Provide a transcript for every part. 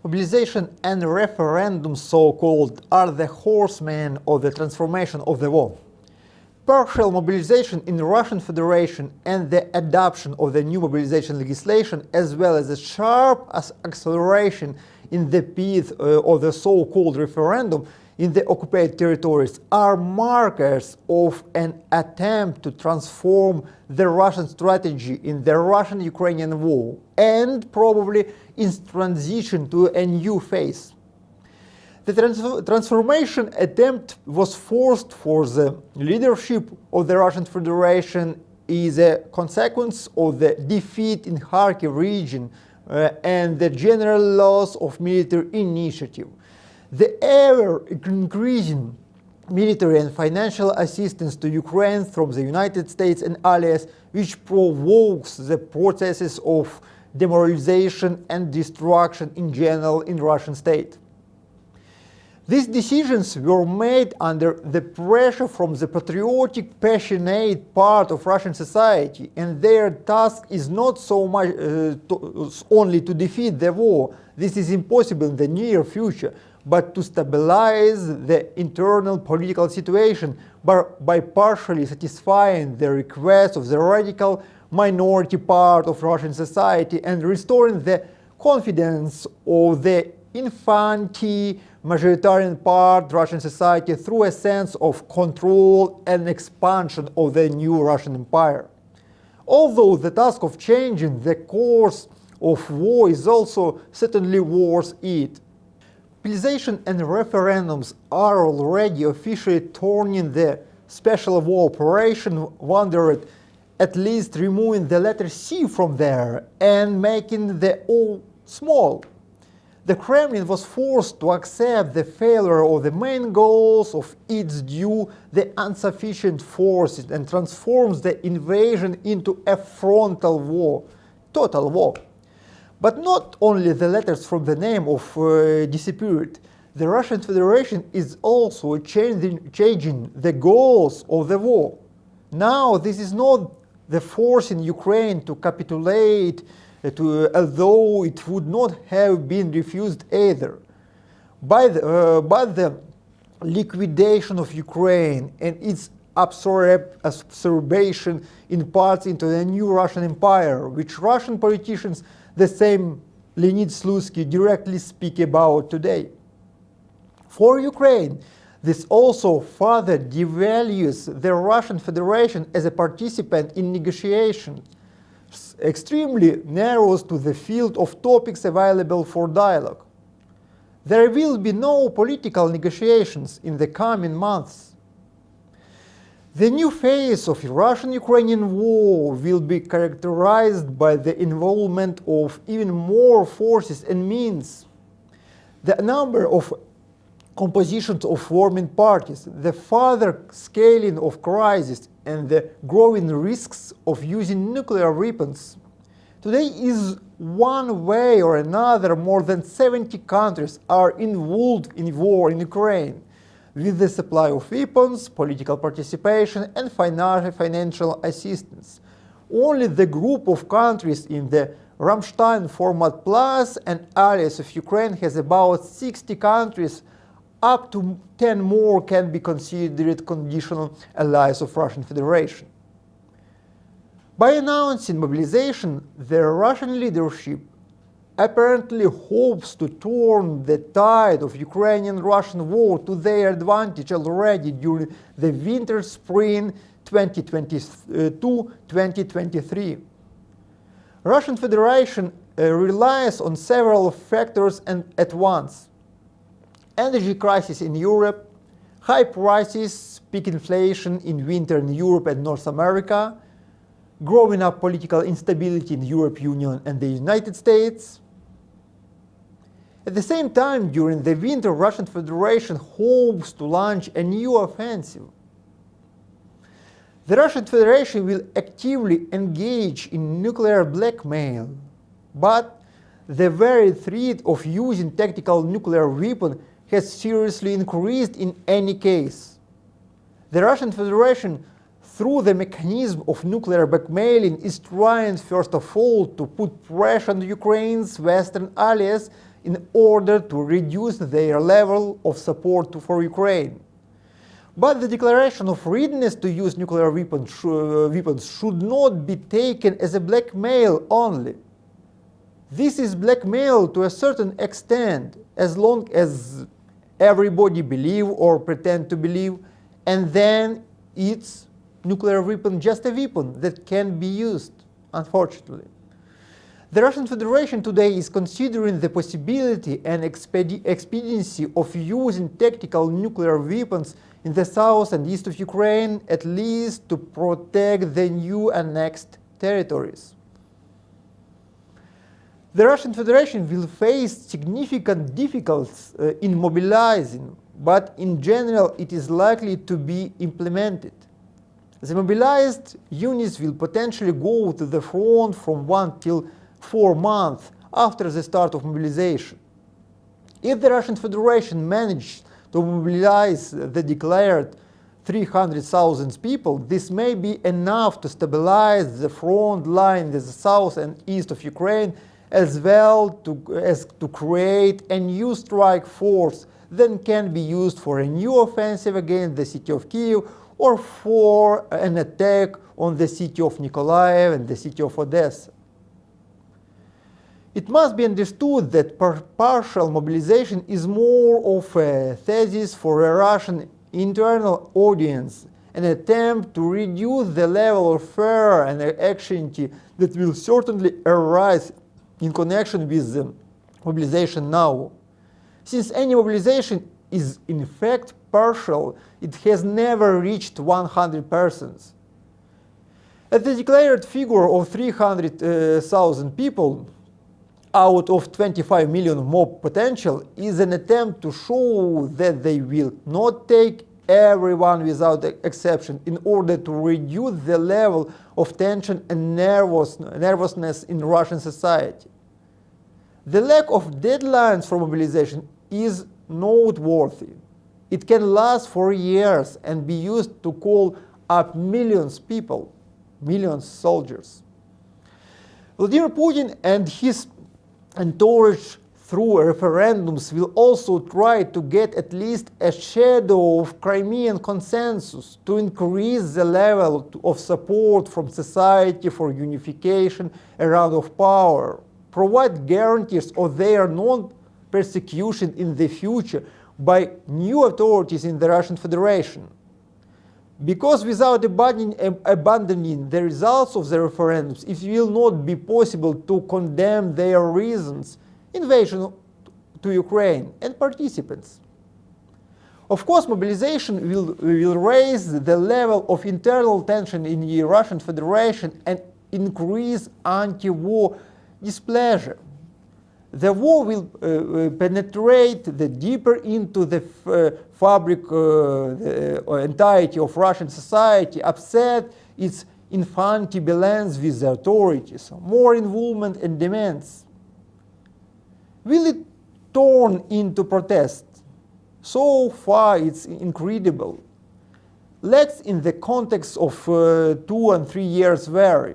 Mobilization and referendums, so-called, are the horsemen of the transformation of the war. Partial mobilization in the Russian Federation and the adoption of the new mobilization legislation, as well as a sharp acceleration in the path of the so-called referendum in the occupied territories, are markers of an attempt to transform the Russian strategy in the Russian-Ukrainian war and probably in transition to a new phase. The transformation attempt was forced for the leadership of the Russian Federation is a consequence of the defeat in Kharkiv region and the general loss of military initiative. The ever-increasing military and financial assistance to Ukraine from the United States and allies, which provokes the processes of demoralization and destruction in general in Russian state. These decisions were made under the pressure from the patriotic, passionate part of Russian society, and their task is not so much only to defeat the war. This is impossible in the near future, but to stabilize the internal political situation by partially satisfying the requests of the radical minority part of Russian society and restoring the confidence of the infantile majoritarian part of Russian society through a sense of control and expansion of the new Russian Empire. Although the task of changing the course of war is also certainly worth it. Mobilization and referendums are already officially turning the special war operation wondered at least removing the letter C from there and making the O small. The Kremlin was forced to accept the failure of the main goals of its due the insufficient forces and transforms the invasion into a frontal war, total war. But not only the letters from the name of disappeared. The Russian Federation is also changing the goals of the war. Now this is not the forcing Ukraine to capitulate, although it would not have been refused either, but the liquidation of Ukraine and its absorption in parts into the new Russian Empire, which Russian politicians, the same Leonid Slutsky, directly speak about today. For Ukraine, this also further devalues the Russian Federation as a participant in negotiations, extremely narrows to the field of topics available for dialogue. There will be no political negotiations in the coming months. The new phase of Russian-Ukrainian war will be characterized by the involvement of even more forces and means. The number of compositions of warring parties, the further scaling of crisis, and the growing risks of using nuclear weapons. Today is one way or another more than 70 countries are involved in war in Ukraine, with the supply of weapons, political participation, and financial assistance. Only the group of countries in the Rammstein format plus and allies of Ukraine has about 60 countries. Up to 10 more can be considered conditional allies of Russian Federation. By announcing mobilization, the Russian leadership apparently hopes to turn the tide of Ukrainian-Russian war to their advantage already during the winter-spring 2022-2023. Russian Federation relies on several factors at once. Energy crisis in Europe, high prices, peak inflation in winter in Europe and North America, growing up political instability in the European Union and the United States. At the same time, during the winter, Russian Federation hopes to launch a new offensive. The Russian Federation will actively engage in nuclear blackmail, but the very threat of using tactical nuclear weapons has seriously increased in any case. The Russian Federation, through the mechanism of nuclear blackmailing, is trying first of all to put pressure on Ukraine's Western allies in order to reduce their level of support for Ukraine. But the declaration of readiness to use nuclear weapons should not be taken as a blackmail only. This is blackmail to a certain extent, as long as everybody believe or pretend to believe, and then it's nuclear weapon just a weapon that can be used, unfortunately. The Russian Federation today is considering the possibility and expediency of using tactical nuclear weapons in the south and east of Ukraine, at least to protect the new annexed territories. The Russian Federation will face significant difficulties in mobilizing, but in general it is likely to be implemented. The mobilized units will potentially go to the front from 1 till 4 months after the start of mobilization. If the Russian Federation managed to mobilize the declared 300,000 people, this may be enough to stabilize the front line in the south and east of Ukraine, as well as to create a new strike force that can be used for a new offensive against the city of Kyiv or for an attack on the city of Nikolaev and the city of Odessa. It must be understood that partial mobilization is more of a thesis for a Russian internal audience, an attempt to reduce the level of fear and anxiety that will certainly arise in connection with the mobilization now. Since any mobilization is in fact partial, it has never reached 100 persons. At the declared figure of 300,000 people, out of 25 million mob potential, is an attempt to show that they will not take everyone without exception in order to reduce the level of tension and nervousness in Russian society. The lack of deadlines for mobilization is noteworthy. It can last for years and be used to call up millions of people, millions of soldiers. Vladimir Putin and his entourage through referendums will also try to get at least a shadow of Crimean consensus to increase the level of support from society for unification around of power, provide guarantees of their non-persecution in the future by new authorities in the Russian Federation. Because without abandoning the results of the referendums, it will not be possible to condemn their reasons, invasion to Ukraine and participants. Of course, mobilization will raise the level of internal tension in the Russian Federation and increase anti-war displeasure. The war will penetrate deeper into the fabric or entirety of Russian society, upset its infantile balance with the authorities, more involvement and demands. Will it turn into protest? So far it's incredible. Let's in the context of 2 and 3 years vary.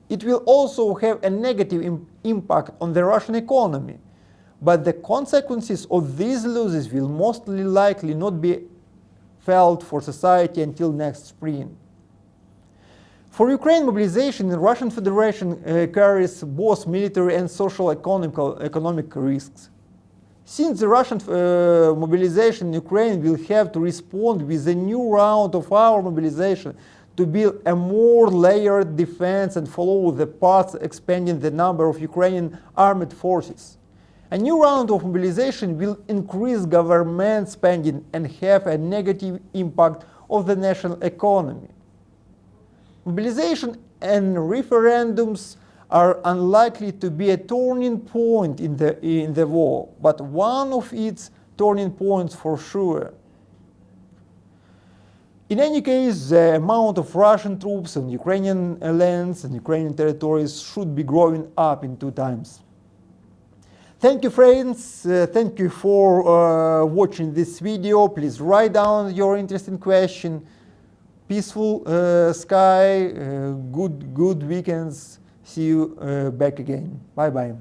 It will also have a negative impact on the Russian economy, but the consequences of these losses will most likely not be felt for society until next spring. For Ukraine, mobilization in the Russian Federation carries both military and social economic risks. Since the Russian mobilization in Ukraine will have to respond with a new round of our mobilization to build a more layered defense and follow the path expanding the number of Ukrainian armed forces. A new round of mobilization will increase government spending and have a negative impact on the national economy. Mobilization and referendums are unlikely to be a turning point in the war, but one of its turning points for sure. In any case, the amount of Russian troops on Ukrainian lands and Ukrainian territories should be growing up in 2 times. Thank you, friends. Thank you for watching this video. Please write down your interesting question. Peaceful sky, good weekends. See you back again. Bye-bye.